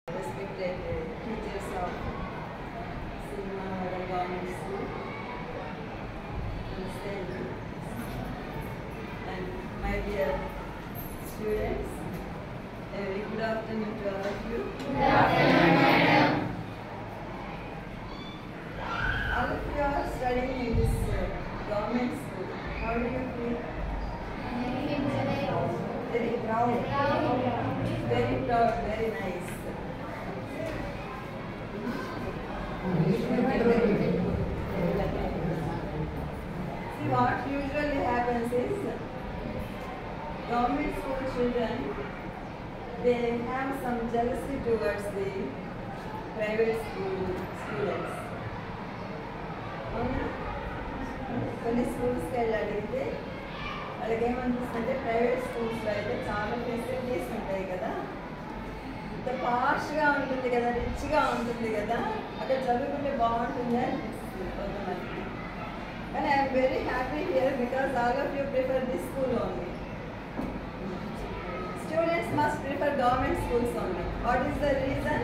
respected teachers of Singapore Government School, and my dear students, a very good afternoon to all of you. Good afternoon, madam. All of you are studying in this government school. How do you feel? Very proud. Very proud, very nice. See, what usually happens is government school children, they have some jealousy towards the private school students. కొన్ని స్కూల్స్కి వెళ్ళి అడిగితే వాళ్ళకి ఏమనిపిస్తుందంటే private స్కూల్స్లో అయితే చాలా facilities ఉంటాయి కదా, ఇంత పాష్గా ఉంటుంది కదా, రిచ్గా ఉంటుంది కదా, అక్కడ చదువుకుంటే బాగుంటుంది అనిపిస్తుంది కొంతమంది. కానీ I'm very happy here because all of you prefer this school only. Students must prefer government schools only. What is the reason?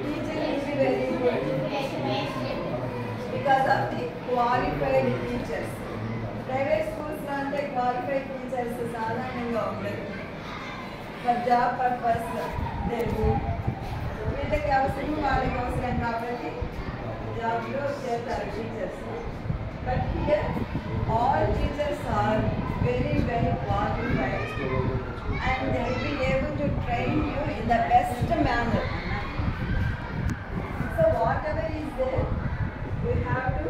Teaching will be very good because of the qualified teachers. Private schools lo ante qualified teachers సాధారణంగా ఉండరు. For job purpose Telugu వీళ్ళకి అవసరం వాళ్ళకి అవసరం కాబట్టి జాబ్లో చేస్తారు teachers. But here all teachers are very well qualified and they will be able to train you in the best manner. So whatever is there, we have to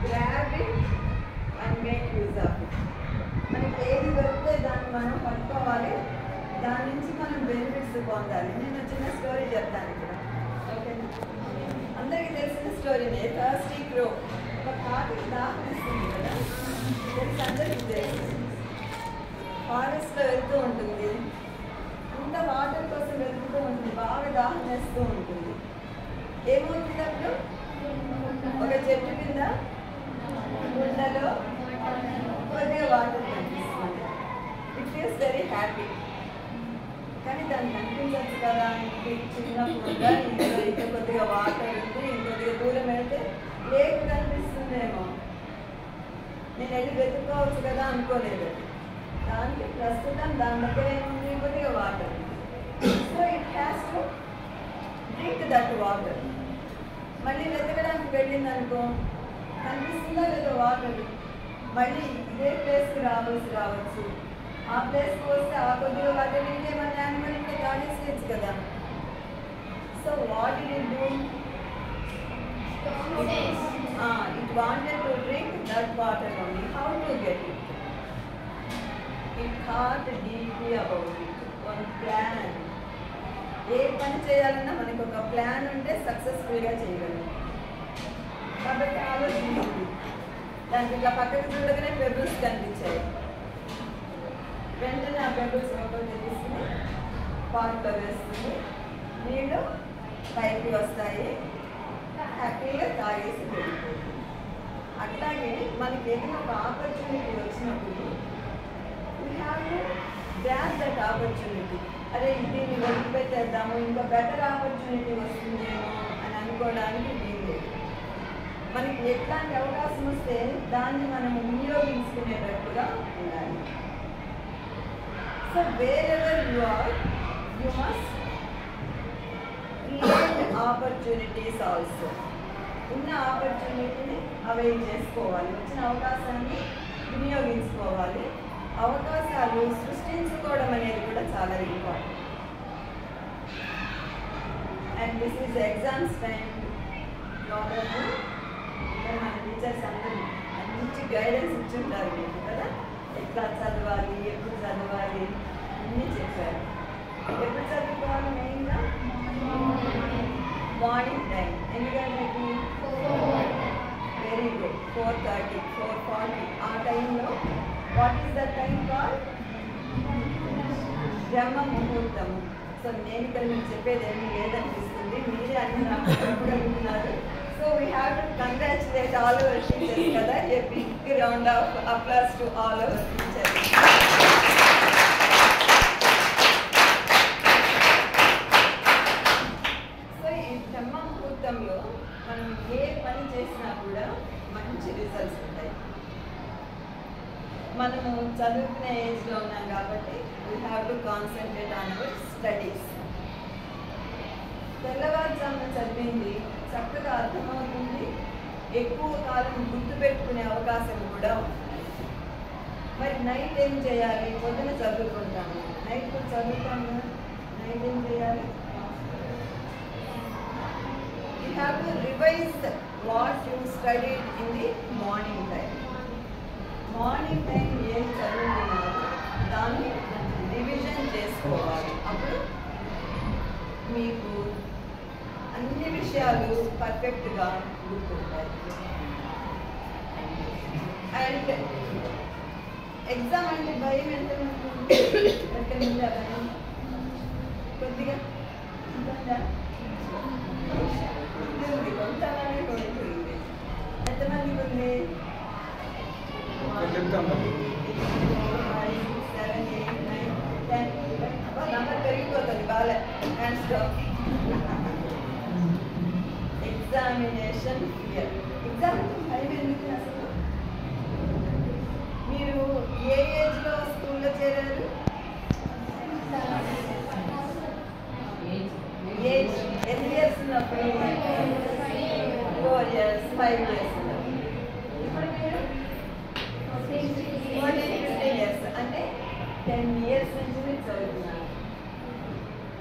grab it and make use of it. మనకి ఏది దొరికితే దాన్ని మనం పట్టుకోవాలి, దాని నుంచి మనం benefits పొందాలి. నేను చిన్న స్టోరీ చెప్తాను ఇక్కడ, ఓకేనా? అందరికీ తెలిసిన స్టోరీనే, థర్స్టీ క్రో. ఒక కాకి దాహేస్తుంది కదా, తెలిసి అందరికీ తెలుసు. ఫారెస్ట్లో వెళ్తూ ఉంటుంది, అంత వాటర్ కోసం వెతుకుతూ ఉంటుంది, బాగా దాహం వేస్తూ ఉంటుంది. ఏమవుతుంది అప్పుడు? ఒక చెట్టు కింద గుండెలో కొద్దిగా వాటర్ కనిపిస్తుంది. It feels very happy. కానీ దాన్ని కనిపించచ్చు కదా, చిన్నప్పుడు ఇందులో ఇంకా కొద్దిగా వాటర్ ఉంది, ఇంకొద్దిగా దూరం వెళ్తే లేక్ కనిపిస్తుందేమో, నేను వెళ్ళి వెతుక్కోవచ్చు కదా అనుకోలేదు. దానికి ప్రస్తుతం దాని దగ్గర ఏముంది? కొద్దిగా water. So it has to drink that water. మళ్ళీ వెతకడానికి వెళ్ళింది అనుకో, కనిపిస్తుందా లేదా వాటర్, మళ్ళీ ఇదే ప్లేస్కి రావచ్చు. ఆ ప్లేస్కి వస్తే ఆ కొద్దిగా వాటర్ ఇంకేమన్నా యానిమల్ ఇంకా తాగేసేయచ్చు కదా. So what did it do? It wanted to drink that water only. How to get it? It thought deeply about it. One plan. ఏ పని చేయాలన్నా మనకు ఒక ప్లాన్ ఉంటే సక్సెస్ఫుల్గా చేయగలం. కాబట్టి ఆలోచించింది. దానికి ఇట్లా పక్కకు చూడగానే పెబుల్స్ కనిపించాయి. వెంటనే ఆ పెబుల్స్ ఒకటి తీసుకుని పాట్లో వేస్తుంది, నీళ్ళు పైకి వస్తాయి, హ్యాపీగా తాగేసి వెళ్ళిపోతుంది. అట్లాగే మనకి ఏదైనా ఒక ఆపర్చునిటీ వచ్చినప్పుడు we have to grab that opportunity. అరే దీన్ని వదిలిపెట్టేద్దాము, ఇంకా బెటర్ ఆపర్చునిటీ వస్తుందేమో అని అనుకోవడానికి వీల్లేదు. మనకి ఎట్లాంటి అవకాశం వస్తే దాన్ని మనము వినియోగించుకునేటట్టుగా ఉండాలి. So wherever you are, you must create opportunities also. ఉన్న ఆపర్చునిటీని అవైల్ చేసుకోవాలి, వచ్చిన అవకాశాన్ని వినియోగించుకోవాలి. అవకాశాలు సృష్టించుకోవడం అనేది కూడా చాలా important. And this is exams time. కాబట్టి మన టీచర్స్ అందరూ మంచి గైడెన్స్ ఇచ్చుంటారు మీకు కదా, ఎట్లా చదవాలి, ఎప్పుడు చదవాలి అన్నీ చెప్పారు. ఎప్పుడు చదువుకోవాలి? మెయిన్గా మార్నింగ్ టైం. ఎందుకంటే వెరీ గుడ్. 4:30, 4:40 ఆ టైంలో. What is the time call? బ్రహ్మ ముహూర్తము. సో నేను ఇక్కడ మీకు చెప్పేది ఏమీ లేదనిపిస్తుంది, మీరే అన్ని నాకు చెప్పగలుగుతున్నారు. So we have to congratulate all our teachers కదా. A big round of applause to all our teachers. ఏజ్లో ఉన్నాం కాబట్టి we have to concentrate on our studies. తెల్లవారుజామున చదివింది చక్కగా అర్థమవుతుంది, ఎక్కువ కాలం గుర్తుపెట్టుకునే అవకాశం కూడా ఉంది. మరి నైట్ ఏం చేయాలి? పొద్దున చదువుకుంటాము, నైట్ కూడా చదువుతాము, నైట్ ఏం చేయాలి? You have to revise what you studied in the morning time. Morning time ఏం చదువుతున్నారు దాన్ని రివిజన్ చేసుకోవాలి. అప్పుడు మీకు అన్ని విషయాలు పర్ఫెక్ట్గా గుర్తుంటాయి. అండ్ ఎగ్జామ్ అంటే భయం ఎంత ఉంటుంది? భయం కొద్దిగా ఉంటుందా? ఉంటుంది, కొంతమంది ఉంటుంది. ఎంతమందికి ఉంది? 7, 8, 9, 10. నంబర్ పెరిగిపోతుంది బాగా. Hands down. Examination fear. Exam భయం ఎందుకు అసలు? మీరు ఏ ఏజ్లో స్కూల్లో చేరారు? ఏజ్ ఎన్ని ఇయర్స్ ఉన్నప్పుడు? 4 years, 5 years ఉన్నప్పుడు. ఇప్పుడు మీరు 15 years అంటే 10 years నుంచి మీరు చదువుతున్నారు.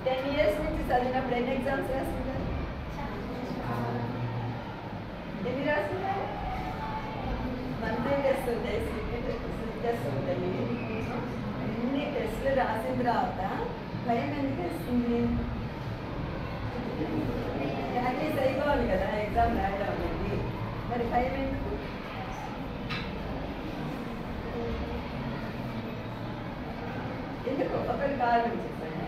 10 years నుంచి చదివినప్పుడు ఎన్ని ఎగ్జామ్స్ రాస్తున్నారు? ఎన్ని రాస్తున్నారు? మంత్లీ టెస్ట్ ఉంటాయి, స్లిప్ టెస్ట్ ఉంటాయి. అన్ని టెస్టులు రాసిన తర్వాత భయం ఎందుకు వేస్తుంది? ప్రాక్టీస్ అయిపోవాలి కదా ఎగ్జామ్ రాయడం అనేది. మరి భయం ఎందుకు? ఎందుకు? ఒకరి కారణం చెప్పండి.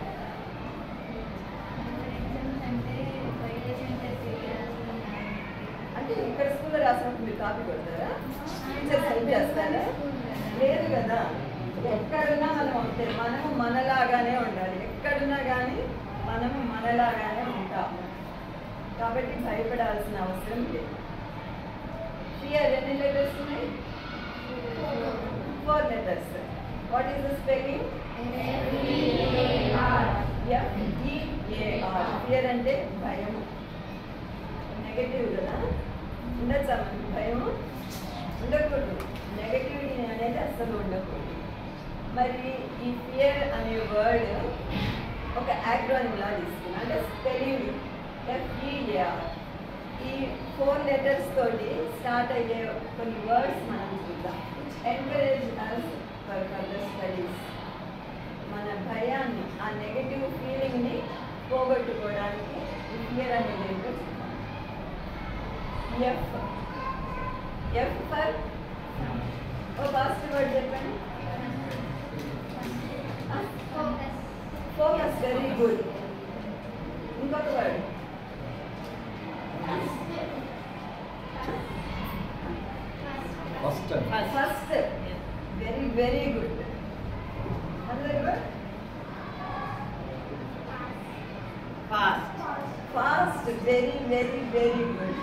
అంటే ఇక్కడ స్కూల్లో రాసినప్పుడు మీరు కాపీ కొడతారా? టీచర్స్ హెల్ప్ చేస్తారా? లేదు కదా. ఎక్కడున్నా మనము మనలాగానే ఉండాలి. ఎక్కడున్నా కానీ మనము మనలాగానే ఉంటాము. కాబట్టి భయపడాల్సిన అవసరం లేదు. ఫియర్ ఎన్ని లెటర్స్ ఉన్నాయి? 4 letters. What is the spelling? F-E-A-R. Fear అంటే భయము. నెగటివ్ కదా. ఉండొచ్చా మనకి భయము? ఉండకూడదు. నెగటివిటీ అనేది అస్సలు ఉండకూడదు. మరి ఈ ఫియర్ అనే వర్డ్ ఒక యాక్రోనిమ్ లా తీసుకున్నాం. అంటే స్పెల్లింగ్ F-E-A-R. ఈ 4 letters తోటి స్టార్ట్ అయ్యే కొన్ని వర్డ్స్ మనం చూద్దాం. Encourage us for further studies. మన భయాన్ని, ఆ నెగటివ్ ఫీలింగ్ని పోగొట్టుకోవడానికి ఈ ఫియర్ అనేది ఏంటో చూద్దాం. F ఫర్ ఓ పాజిటివ్ వర్డ్ చెప్పండి. ఫోకస్. Very good. ఇంకొక word first. Very very good. అందరి word fast. Fast. Very very very good.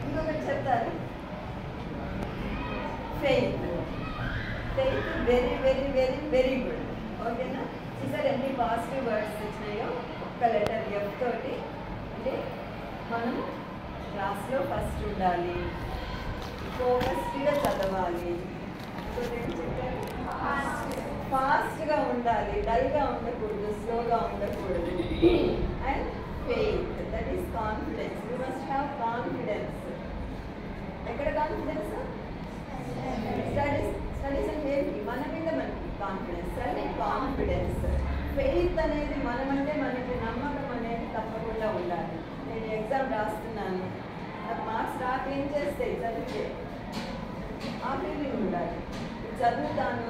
ఇంకొకటి చెప్తారు. Faith. Faith. Very very very very good. ఓకేనా? చూసారు ఎన్ని పాజిటివ్ వర్డ్స్ వచ్చినాయో ఒక్క లెటర్ ఎఫ్ తోటి. అంటే మనం క్లాస్లో ఫస్ట్ ఉండాలి, ఫోకస్డ్గా చదవాలి, ఫాస్ట్గా ఉండాలి, డల్గా ఉండకూడదు, స్లోగా ఉండకూడదు. And faith, that is confidence. You must have confidence. ఎక్కడ కాన్ఫిడెన్స్? స్టడీస్ అంటే ఏంటి? మన మీద మనకి కాన్ఫిడెన్స్. Self confidence. ఫెయిత్ అనేది మనమంటే మనకి నమ్మకం అనేది తప్పకుండా ఉండాలి. నేను ఎగ్జామ్ రాస్తున్నాను, నాకు మార్క్స్ రాక ఏం చేస్తాయి? చదివితే ఆ ఫీలింగ్ ఉండాలి. చదువుతాను,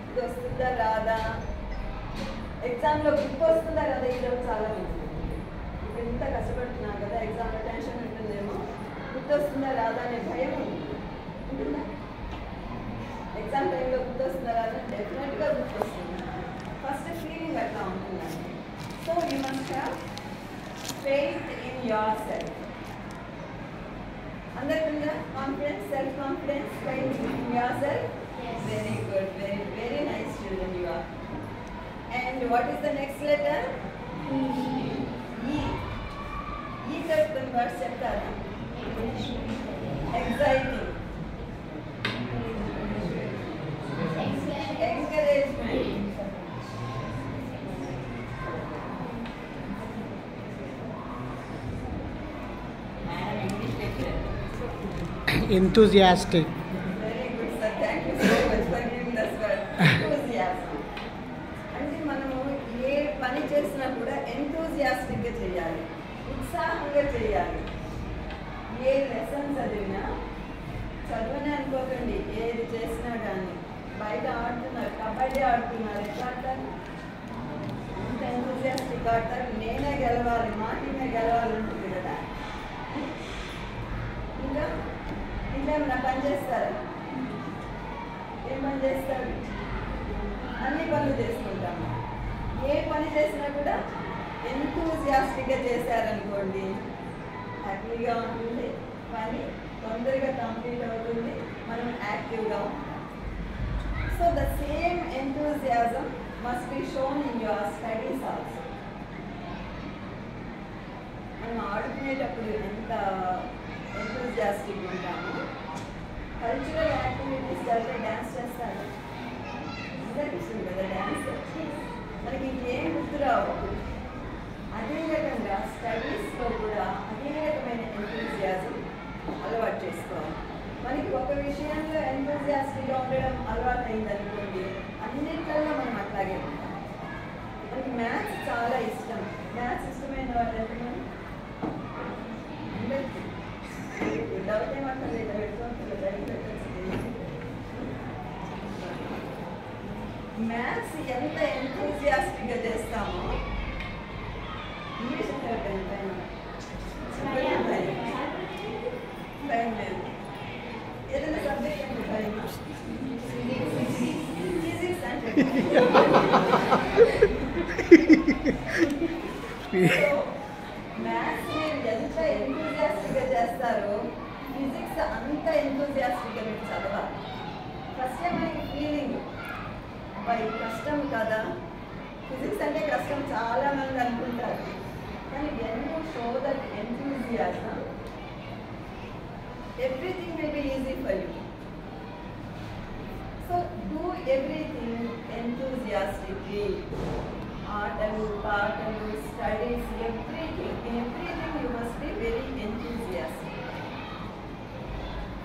ఇది వస్తుందా రాదా, ఎగ్జామ్లో గుర్తు వస్తుందా కదా. ఈరోజు చాలా మంది ఇప్పుడు ఇంత కష్టపడుతున్నాను కదా, ఎగ్జామ్లో టెన్షన్ ఉంటుందేమో, గుర్తు వస్తుందా రాదా అనే భయం ఉంటుందా? ఎగ్జామ్ టైంలో గుర్తు వస్తుందా రాదా? డెఫినెట్గా గుర్తు వస్తుంది. ఫస్ట్ ఫీలింగ్ అట్లా ఉంటుందండి. So you must have faith in your self. అందరికీ ఉందా confidence? Self confidence, faith in your self. Very good, very, very nice children you are. And what is the next letter? E. E తరుపున word చెప్తారా? Exciting. Encouragement. Enthusiastic. Very good, sir. Thank you so much for giving us word. Enthusiasm. అంటే మనము ఏ పని చేసినా కూడా ఎంతూజియాస్టిక్గా చేయాలి, ఉత్సాహంగా చేయాలి. ఏ లెసన్ చదివినా చదువునే అనుకోకండి, ఏది చేసినా కానీ బయట ఆడుతున్నారు, కబడ్డీ ఆడుతున్నారు, ఎట్లా ఆడతారు? అంత ఎంతూజియాస్టిక్ ఆడతారు. నేనే గెలవాలి, మా టీమే గెలవాలి ఉంటుంది కదా. ఇంకా ఇంకేమన్నా పని చేస్తారా? ఏం పని చేస్తారు? అన్ని పనులు చేసుకుంటాము. ఏ పని చేసినా కూడా ఎంతూజియాస్టిక్గా చేశారనుకోండి, హ్యాపీగా ఉంటుంది, పని తొందరగా కంప్లీట్ అవుతుంది, మనం యాక్టివ్గా ఉంటాం. So the same enthusiasm must be shown in your studies also. మనం ఆడుకునేటప్పుడు ఎంత ఎంతూజియాస్టిక్ ఉంటాము. కల్చరల్ యాక్టివిటీస్ జరిగే డ్యాన్స్ చేస్తారు, అందరికి ఇష్టం కదా డ్యాన్స్. మనకి ఇంకేం గుర్తురావు. అదే రకంగా స్టడీస్లో కూడా అదే రకమైన ఎంతూజియాజం అలవాటు చేసుకోవాలి. మనకి ఒక విషయంలో ఎంతూజియాస్టిక్గా ఉండడం అలవాటు అయిందనుకోండి, అన్నింటిలో మనం అట్లాగే ఉంటాం. మనకి మ్యాథ్స్ చాలా ఇష్టం. మ్యాథ్స్ ఇష్టమైన వాళ్ళు ఎంతమంది? అందరికీ డౌట్ ఏమంటారు? మ్యాథ్స్ ఎంత ఎంతూజియాస్టిక్గా చేస్తామో ఇంగ్లీష్ భయం లేదు. ఏదైనా సబ్జెక్ట్ అంటే భయం. ఫిజిక్స్ అంటే మ్యాథ్స్ మీరు ఎంత ఎంతూజియాస్టిక్గా చేస్తారో ఫిజిక్స్ అంత ఎంతూజియాస్టిక్గా మీరు చదవాలి. ఫస్ట్ మనకి ఫీలింగ్ ఇది కష్టం కదా, ఫిజిక్స్ అంటే కష్టం చాలా మంది అనుకుంటారు. కానీ when you show that enthusiasm, everything will be easy for you. So do everything enthusiastically. ఆటలు, పాటలు, studies, everything. In everything you must be very enthusiastic.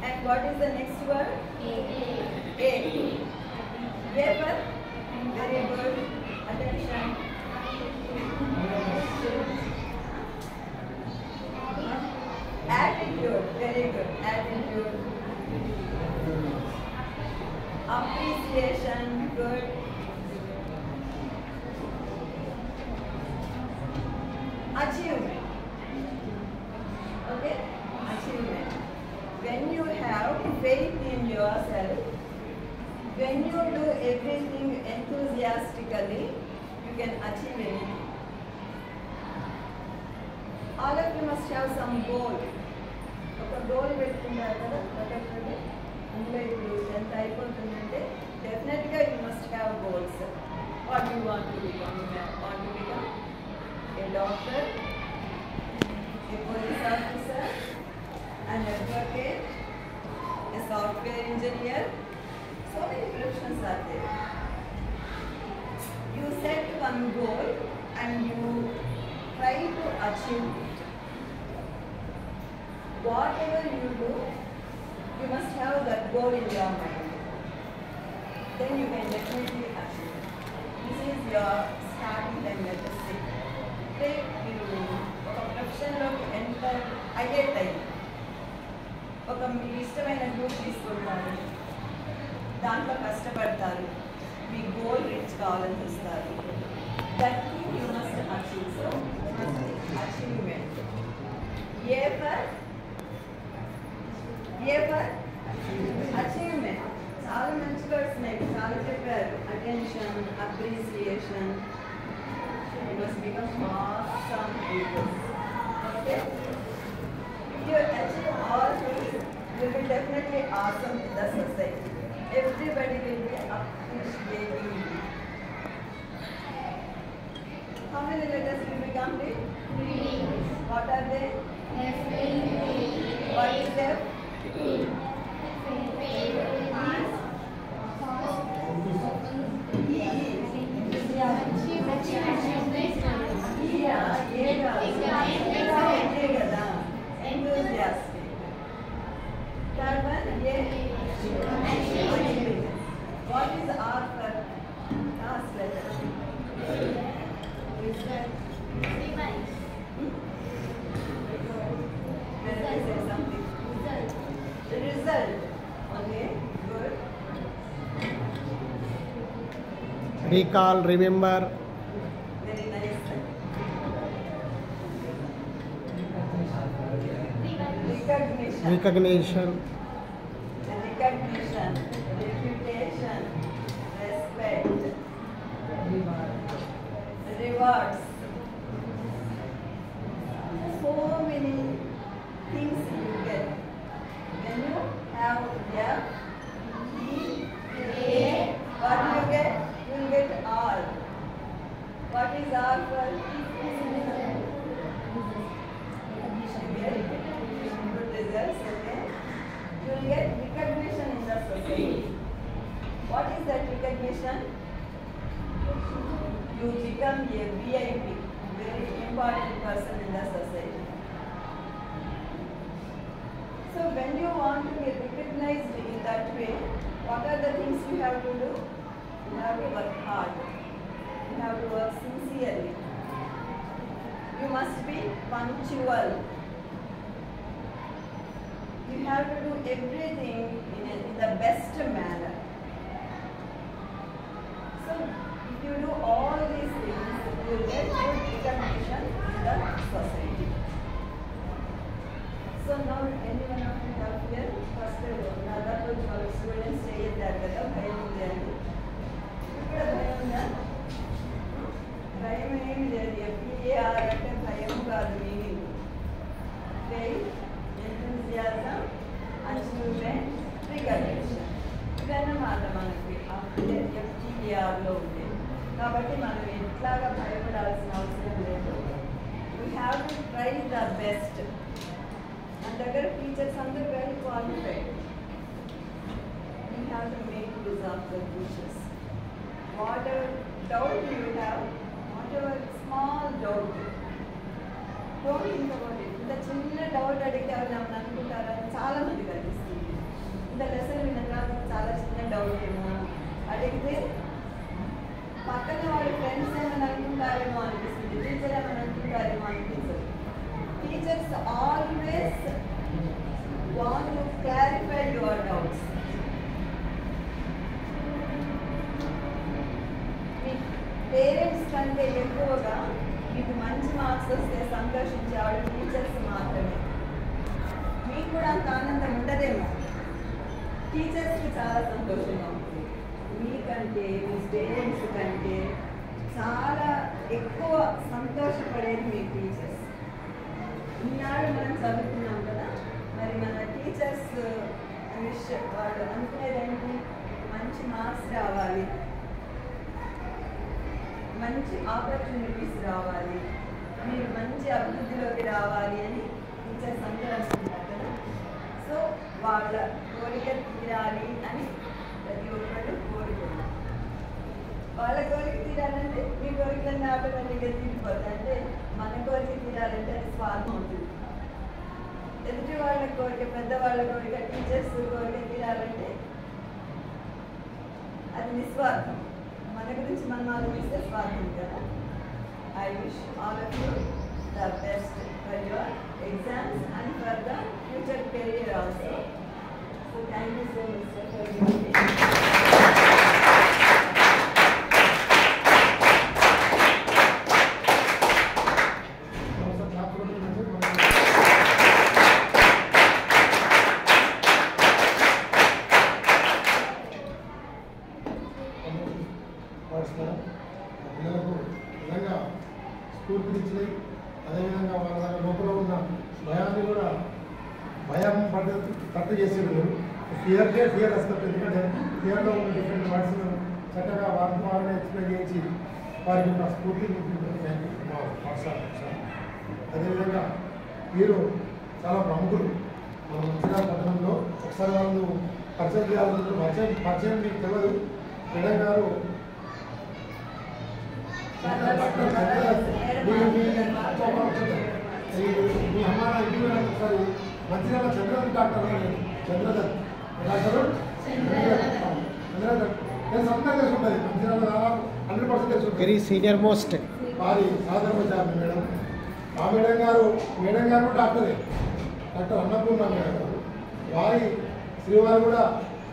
And what is the next word? A. A for very good. Attention. Attitude. Very good. Attitude. Appreciation. Good. Achievement. Okay? Achievement. When you have faith in yourself, when you do everything enthusiastically, you can achieve anything. All of you must have some goal. ఒక goal పెట్టుకుంటారు కదా ఒకటి. అందులో ఇప్పుడు ఎంత అయిపోతుందంటే డెఫినెట్గా you must have goals. What you want to become? Want to become a doctor, A police officer, an advocate, a software engineer. So many professions are there. You set one goal and you try to achieve it. Whatever you do, you must have that goal in your mind. Then you can definitely achieve it. This is your starting time, let us say. Take you ఒక ప్రొఫెషన్లోకి enter అయ్యే time, ఒక మీకు ఇష్టమైన group తీసుకుంటారు, దాంట్లో కష్టపడతారు, మీ goal reach కావాలని చూస్తారు. That thing you must achieve. So achievement. A for achievement. చాలా మంచి వర్డ్స్ ఉన్నాయి, చాలా చెప్పారు. Attention, appreciation. You must become awesome people. Okay? If you achieve all these, you will be definitely awesome in the society. everybody will be appreciating you. How many letters will be complete? 3. What are they? F. What is F? Enthusiastic. Third one, what is R for last letter? When I say something. The result. Okay, good. Recall, remember. Very nice. Recognition. Recognition, reputation, respect, rewards. So many things you get. When you have F, E, A, what do you get? You will get R. What is R for? Good results, okay? You will get recognition in the society. What is that recognition? You become a VIP, very important person in the society. So when you want to be recognized in that way, what are the things you have to do? You have to work hard. You have to work sincerely. You must be punctual. You have to do everything in the best manner. So if you do all these things, you will get good recognition in the society. So now anyone of you have here, first another students stay that భయం ఉంది అని ఇక్కడ భయం ఉందా? భయం ఏమి లేదు. FEAR అంటే భయం కాదు meaning. Faith, enthusiasm, achievement, recognition. ఇవన్నమాట మనకి FEARలో ఉంది. కాబట్టి మనం ఎట్లాగా భయపడాల్సిన అవసరం లేదు. We have to try the best. మన దగ్గర టీచర్స్ అందరూ well qualified. We have to make use of the teachers. Whatever doubt you have, whatever small doubt, don't think about it. ఇంత చిన్న డౌట్ అడిగితే ఎవరు నన్ను అనుకుంటారని చాలా మంది కనిపిస్తుంది. ఇంత లెసన్ విన్న తర్వాత చాలా చిన్న డౌట్ ఏమో అడిగితే పక్కన వాళ్ళ ఫ్రెండ్స్ ఏమైనా అనుకుంటారేమో అనిపిస్తుంది, టీచర్ ఏమైనా అనుకుంటారేమో అనిపిస్తుంది. Teachers always want to clarify your doubts. Me parents కంటే ఎక్కువగా మీకు మంచి మార్క్స్ వస్తే సంతోషించే వాళ్ళు టీచర్స్ మాత్రమే. మీకు కూడా అంత ఆనందం ఉండదేమో, టీచర్స్కి చాలా సంతోషంగా ఉంటుంది. మీకంటే మీ పేరెంట్స్ కంటే చాలా ఎక్కువ సంతోషపడేది మీ టీచర్స్. ఈనాడు మనం చదువుతున్నాం కదా, మరి మన టీచర్స్ వాళ్ళు అనుకునేది ఏంటి? మంచి మార్క్స్ రావాలి, మంచి ఆపర్చునిటీస్ రావాలి, మీరు మంచి అభివృద్ధిలోకి రావాలి అని టీచర్స్ అందరూ అనుకుంటారు కదా. సో వాళ్ళ కోరిక తీరాలి అని ప్రతి ఒక్కరు కోరుకుంటారు. వాళ్ళ కోరిక తీరాలంటే మీ కోరికలన్నీ ఆటోమేటిక్గా తీరిపోతాయి. అంటే మన కోరిక తీరాలంటే అది స్వార్థం అవుతుంది. ఎదుటి వాళ్ళ కోరిక, పెద్దవాళ్ళ కోరిక, టీచర్స్ కోరిక తీరాలంటే అది నిస్వార్థం. మన గురించి మనం ఆలోచిస్తే స్వార్థం కదా. I wish all of you the best for your exams and for the future career also. So thank you so much for giving me. పిల్లలకు నిజంగా స్ఫూర్తినిచ్చినాయి. అదేవిధంగా వాళ్ళ లోపల ఉన్న భయాన్ని కూడా భయం పడ్డ తట్టు చేసేవారు. ఫియర్ వస్తుంది. ఎందుకంటే ఫియర్లో ఉన్న డిఫరెంట్ వర్డ్స్ను చక్కగా వారిని ఎక్స్ప్లెయిన్ చేసి వారికి యొక్క స్ఫూర్తి నింపుతుంది మా పాఠశాల. అదేవిధంగా వీరు చాలా ప్రముఖులు మన మంచిర్యాల పట్టణంలో. ఒకసారి వాళ్ళు పరిచయం చేయాలనుకుంటున్నారు. పరిచయం మీకు తెలియదు. మేడం గారు మీ అమ్మ ఇంటి మీద ఒకసారి మంచిర్యాల చంద్రదత్ డాక్టర్ చంద్రదత్ నేను సొంతంగా తెలుసుకుంటుంది. మంచిర్యాల దాదాపు 100% తెలుసుకుంటుంది. Very senior most. వారి సాధారణ మేడం. ఆ మేడం గారు డాక్టరే, డాక్టర్ అన్నపూర్ణ మేడం గారు. వారి శ్రీవారు కూడా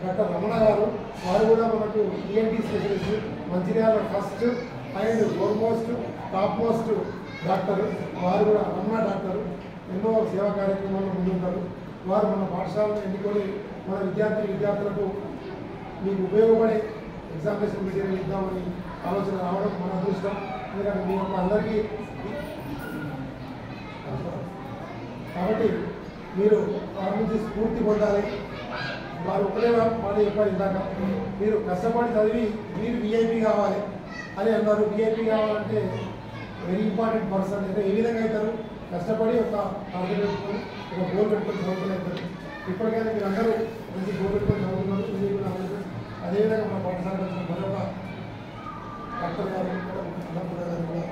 డాక్టర్ రమణ గారు. వారు కూడా మనకు ENT specialist, Mancherial first and foremost top most doctor. వారు కూడా రమణ డాక్టర్. ఎన్నో సేవా కార్యక్రమాల్లో ముందుంటారు. వారు మన పాఠశాలను ఎన్నుకొని మన విద్యార్థులకు మీకు ఉపయోగపడే ఎగ్జామినేషన్ మెటీరియల్ ఇద్దామని ఆలోచన రావడం మన అదృష్టం. ఎందుకంటే మీ యొక్క అందరికీ కాబట్టి మీరు వారి నుంచి స్ఫూర్తి పొందాలి. వారు ఒకటే మాట చెప్పారు ఇందాక, మీరు కష్టపడి చదివి మీరు విఐపి కావాలి అని అన్నారు. విఐపి కావాలంటే వెరీ ఇంపార్టెంట్ పర్సన్. అంటే ఏ విధంగా అవుతారు? కష్టపడి ఒక టార్గెట్ పెట్టుకొని ఒక గోల్ పెట్టుకొని చదువుకుని అవుతారు. ఇప్పటికైనా మీరు అందరూ మంచి గోల్ పెట్టుకొని చదువుతున్నారు. విజయ్ అదేవిధంగా మన పాఠశాలకు వచ్చిన మరొక డాక్టర్ గారు కూడా అన్నపూర్ణ గారు కూడా